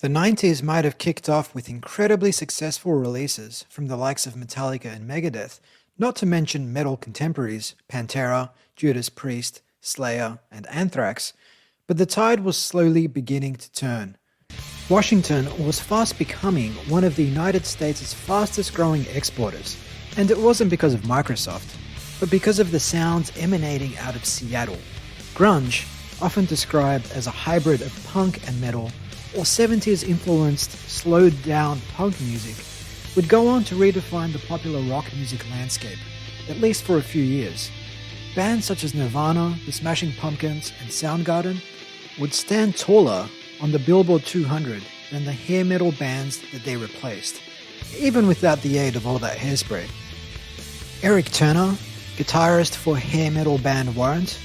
The 90s might have kicked off with incredibly successful releases from the likes of Metallica and Megadeth, not to mention metal contemporaries Pantera, Judas Priest, Slayer, and Anthrax, but the tide was slowly beginning to turn. Washington was fast becoming one of the United States' fastest growing exporters, and it wasn't because of Microsoft, but because of the sounds emanating out of Seattle. Grunge, often described as a hybrid of punk and metal, or 70s influenced slowed down punk music, would go on to redefine the popular rock music landscape, at least for a few years. Bands such as Nirvana, The Smashing Pumpkins, and Soundgarden would stand taller on the Billboard 200 than the hair metal bands that they replaced, even without the aid of all that hairspray. Eric Turner, guitarist for hair metal band Warrant,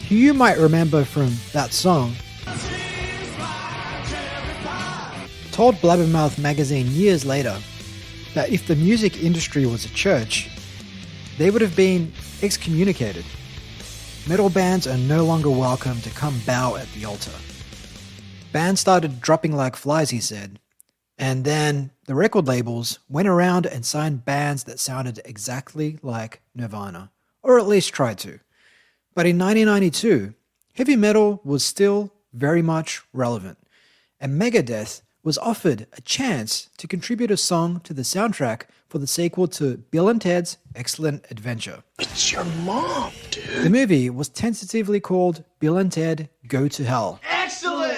who you might remember from that song, told Blabbermouth magazine years later that if the music industry was a church, they would have been excommunicated. Metal bands are no longer welcome to come bow at the altar. Bands started dropping like flies, he said, and then the record labels went around and signed bands that sounded exactly like Nirvana, or at least tried to. But in 1992, heavy metal was still very much relevant, and Megadeth was offered a chance to contribute a song to the soundtrack for the sequel to Bill and Ted's Excellent Adventure. It's your mom, dude. The movie was tentatively called Bill and Ted Go to Hell. Excellent!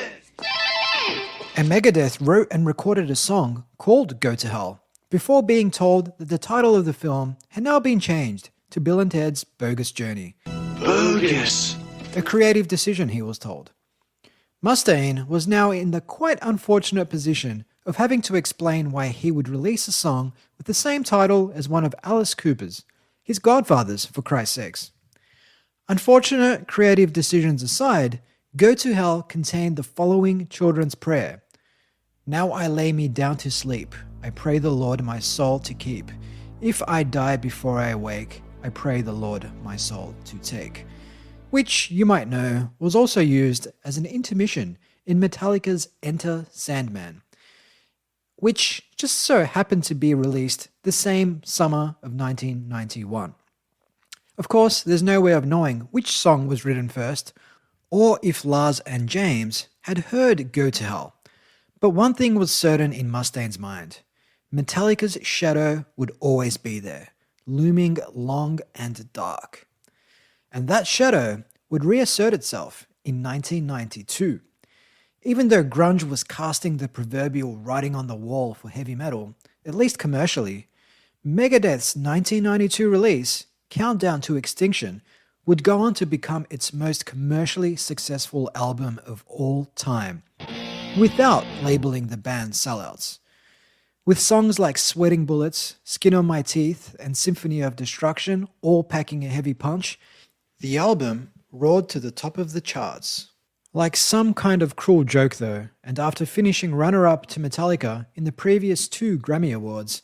And Megadeth wrote and recorded a song called Go to Hell before being told that the title of the film had now been changed to Bill and Ted's Bogus Journey. Bogus. A creative decision, he was told. Mustaine was now in the quite unfortunate position of having to explain why he would release a song with the same title as one of Alice Cooper's, his godfathers, for Christ's sakes. Unfortunate creative decisions aside, Go to Hell contained the following children's prayer. Now I lay me down to sleep, I pray the Lord my soul to keep. If I die before I awake, I pray the Lord my soul to take. Which, you might know, was also used as an intermission in Metallica's Enter Sandman, which just so happened to be released the same summer of 1991. Of course, there's no way of knowing which song was written first, or if Lars and James had heard Go to Hell. But one thing was certain in Mustaine's mind. Metallica's shadow would always be there, looming long and dark. And that shadow would reassert itself in 1992. Even though grunge was casting the proverbial writing on the wall for heavy metal, at least commercially, Megadeth's 1992 release, Countdown to Extinction, would go on to become its most commercially successful album of all time, without labeling the band sellouts. With songs like Sweating Bullets, Skin on My Teeth, and Symphony of Destruction all packing a heavy punch, the album roared to the top of the charts. Like some kind of cruel joke though, and after finishing runner-up to Metallica in the previous 2 Grammy Awards,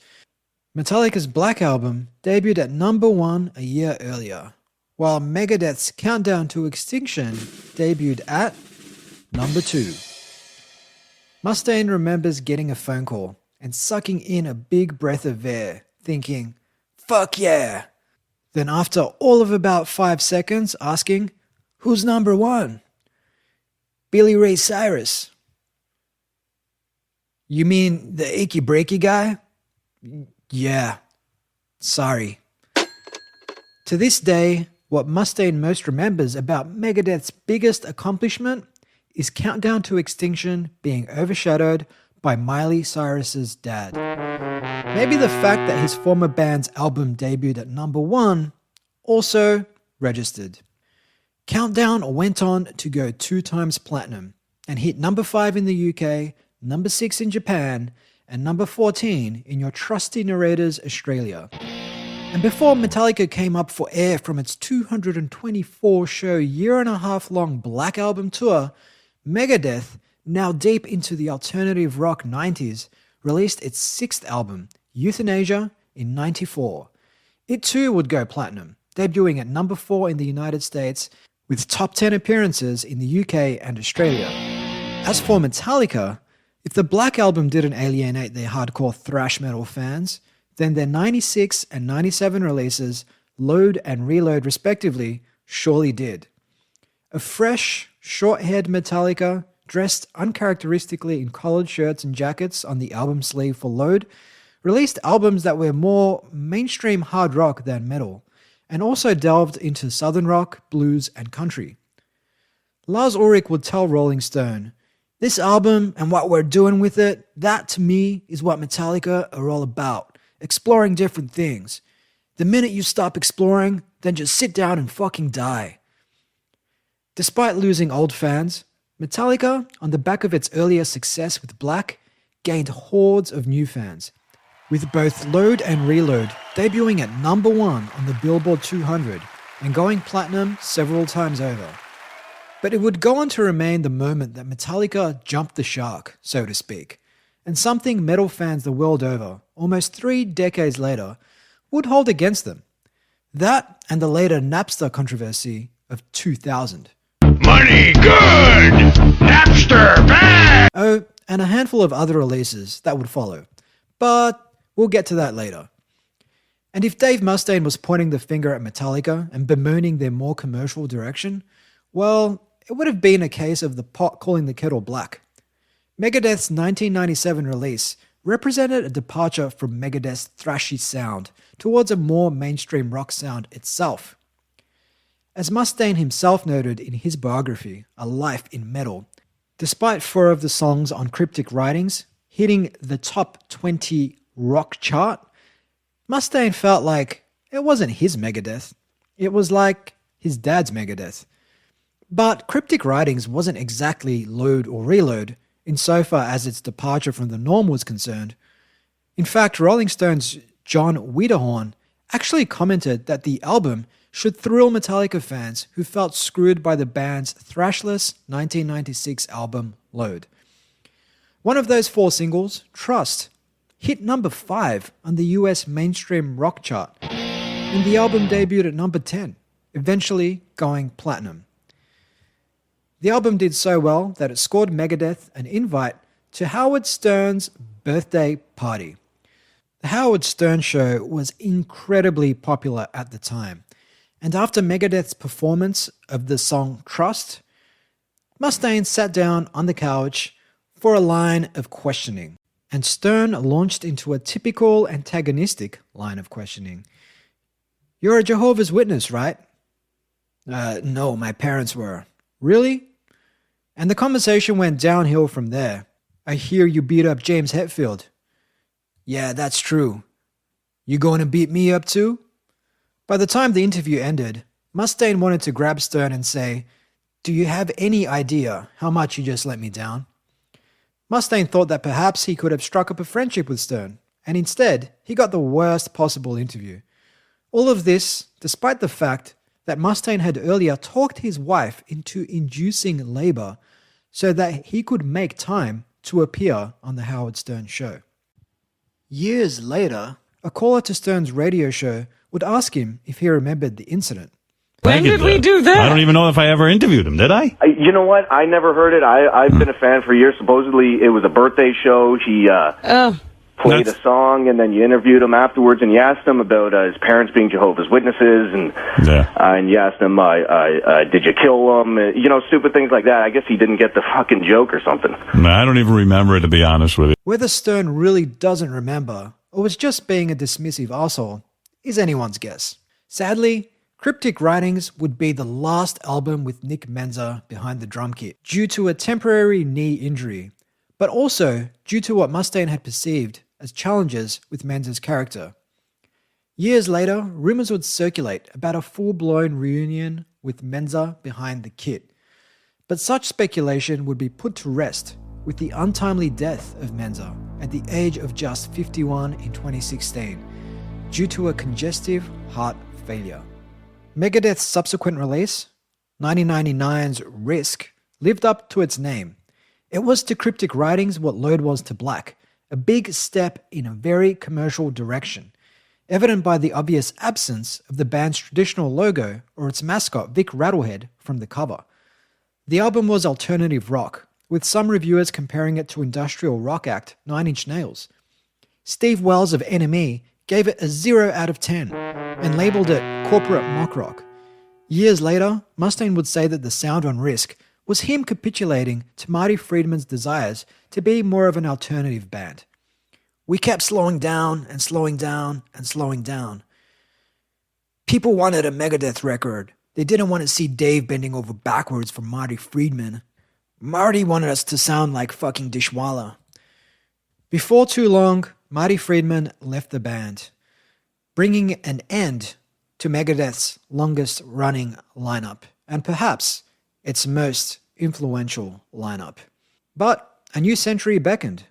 Metallica's Black Album debuted at number 1 a year earlier, while Megadeth's Countdown to Extinction debuted at number 2. Mustaine remembers getting a phone call and sucking in a big breath of air, thinking, "Fuck yeah!" Then after all of about 5 seconds asking, "Who's number 1? Billy Ray Cyrus." "You mean the achy breaky guy?" "Yeah. Sorry." To this day, what Mustaine most remembers about Megadeth's biggest accomplishment is Countdown to Extinction being overshadowed by Miley Cyrus's dad. Maybe the fact that his former band's album debuted at number 1 also registered. Countdown went on to go 2 times platinum and hit number 5 in the UK, number 6 in Japan, and number 14 in your trusty narrators Australia. And before Metallica came up for air from its 224-show year-and-a-half-long Black Album tour, Megadeth, now deep into the alternative rock 90s, released its 6th album, Euthanasia, in 94. It too would go platinum, debuting at number 4 in the United States, with top 10 appearances in the UK and Australia. As for Metallica, If the Black Album didn't alienate their hardcore thrash metal fans, then their 96 and 97 releases, Load and Reload respectively, surely did. A fresh, short-haired Metallica, dressed uncharacteristically in collared shirts and jackets on the album sleeve for Load, released albums that were more mainstream hard rock than metal, and also delved into southern rock, blues, and country. Lars Ulrich would tell Rolling Stone, "This album and what we're doing with it, that to me is what Metallica are all about, exploring different things. The minute you stop exploring, then just sit down and fucking die." Despite losing old fans, Metallica, on the back of its earlier success with Black, gained hordes of new fans, with both Load and Reload debuting at number 1 on the Billboard 200 and going platinum several times over. But it would go on to remain the moment that Metallica jumped the shark, so to speak, and something metal fans the world over, almost 3 decades later, would hold against them. That and the later Napster controversy of 2000. Money good! Napster bad! Oh, and a handful of other releases that would follow. But we'll get to that later. And if Dave Mustaine was pointing the finger at Metallica and bemoaning their more commercial direction, well, it would have been a case of the pot calling the kettle black. Megadeth's 1997 release represented a departure from Megadeth's thrashy sound towards a more mainstream rock sound itself. As Mustaine himself noted in his biography, A Life in Metal, despite 4 of the songs on Cryptic Writings hitting the top 20 rock chart, Mustaine felt like it wasn't his Megadeth, it was like his dad's Megadeth. But Cryptic Writings wasn't exactly Load or Reload insofar as its departure from the norm was concerned. In fact, Rolling Stone's John Wiederhorn actually commented that the album should thrill Metallica fans who felt screwed by the band's thrashless 1996 album Load. One of those 4 singles, Trust, hit number 5 on the US mainstream rock chart, and the album debuted at number 10, eventually going platinum. The album did so well that it scored Megadeth an invite to Howard Stern's birthday party. The Howard Stern Show was incredibly popular at the time, and after Megadeth's performance of the song Trust, Mustaine sat down on the couch for a line of questioning, and Stern launched into a typical antagonistic line of questioning. "You're a Jehovah's Witness, right?" No, my parents were." "Really?" And the conversation went downhill from there. "I hear you beat up James Hetfield." "Yeah, that's true." "You going to beat me up too?" By the time the interview ended, Mustaine wanted to grab Stern and say, "Do you have any idea how much you just let me down?" Mustaine thought that perhaps he could have struck up a friendship with Stern, and instead, he got the worst possible interview. All of this, despite the fact that Mustaine had earlier talked his wife into inducing labor so that he could make time to appear on the Howard Stern Show. Years later, a caller to Stern's radio show would ask him if he remembered the incident. When did we do that? I don't even know if I ever interviewed him, did I? You know what? I never heard it. I've been a fan for years. Supposedly, it was a birthday show. He played a song, and then you interviewed him afterwards, and you asked him about his parents being Jehovah's Witnesses, and you asked him, did you kill him? Stupid things like that. I guess he didn't get the fucking joke or something. I don't even remember it, to be honest with you. Whether Stern really doesn't remember, or was just being a dismissive arsehole, is anyone's guess. Sadly, Cryptic Writings would be the last album with Nick Menza behind the drum kit, due to a temporary knee injury, but also due to what Mustaine had perceived as challenges with Menza's character. Years later, rumors would circulate about a full-blown reunion with Menza behind the kit, but such speculation would be put to rest with the untimely death of Menza at the age of just 51 in 2016, due to a congestive heart failure. Megadeth's subsequent release, 1999's Risk, lived up to its name. It was to Cryptic Writings what Load was to Black, a big step in a very commercial direction, evident by the obvious absence of the band's traditional logo or its mascot Vic Rattlehead from the cover. The album was alternative rock, with some reviewers comparing it to industrial rock act 9 Inch Nails. Steve Wells of NME gave it a 0 out of 10 and labeled it corporate mock rock. Years later, Mustaine would say that the sound on Risk was him capitulating to Marty Friedman's desires to be more of an alternative band. We kept slowing down and slowing down and slowing down. People wanted a Megadeth record. They didn't want to see Dave bending over backwards for Marty Friedman. Marty wanted us to sound like fucking Dishwalla. Before too long, Marty Friedman left the band, bringing an end to Megadeth's longest-running lineup, and perhaps its most influential lineup. But a new century beckoned.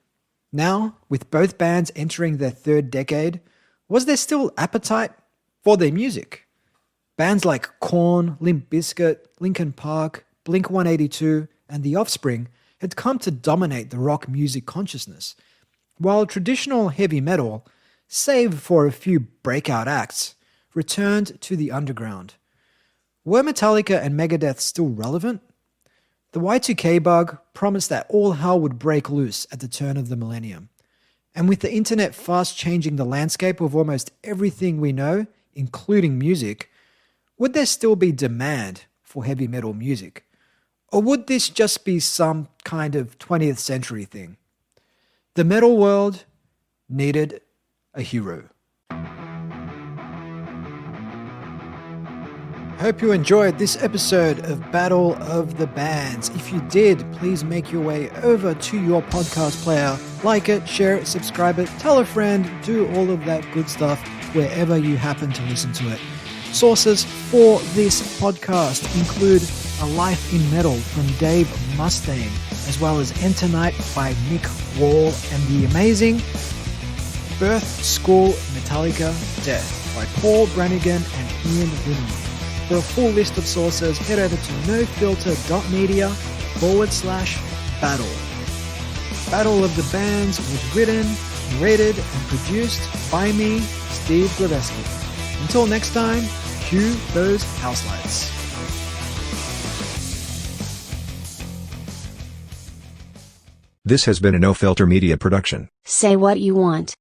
Now, with both bands entering their third decade, was there still appetite for their music? Bands like Korn, Limp Bizkit, Linkin Park, Blink-182, and The Offspring had come to dominate the rock music consciousness, while traditional heavy metal, save for a few breakout acts, returned to the underground. Were Metallica and Megadeth still relevant? The Y2K bug promised that all hell would break loose at the turn of the millennium. And with the internet fast changing the landscape of almost everything we know, including music, would there still be demand for heavy metal music? Or would this just be some kind of 20th century thing? The metal world needed a hero. Hope you enjoyed this episode of Battle of the Bands. If you did, please make your way over to your podcast player. Like it, share it, subscribe it, tell a friend, do all of that good stuff wherever you happen to listen to it. Sources for this podcast include A Life in Metal from Dave Mustaine, as well as Enter Night by Mick Wall, and the amazing Birth School Metallica Death by Paul Brannigan and Ian Winwood. For a full list of sources, head over to nofilter.media/battle. Battle of the Bands was written, narrated, and produced by me, Steve Glaveski. Until next time, cue those house lights. This has been a No Filter Media production. Say what you want.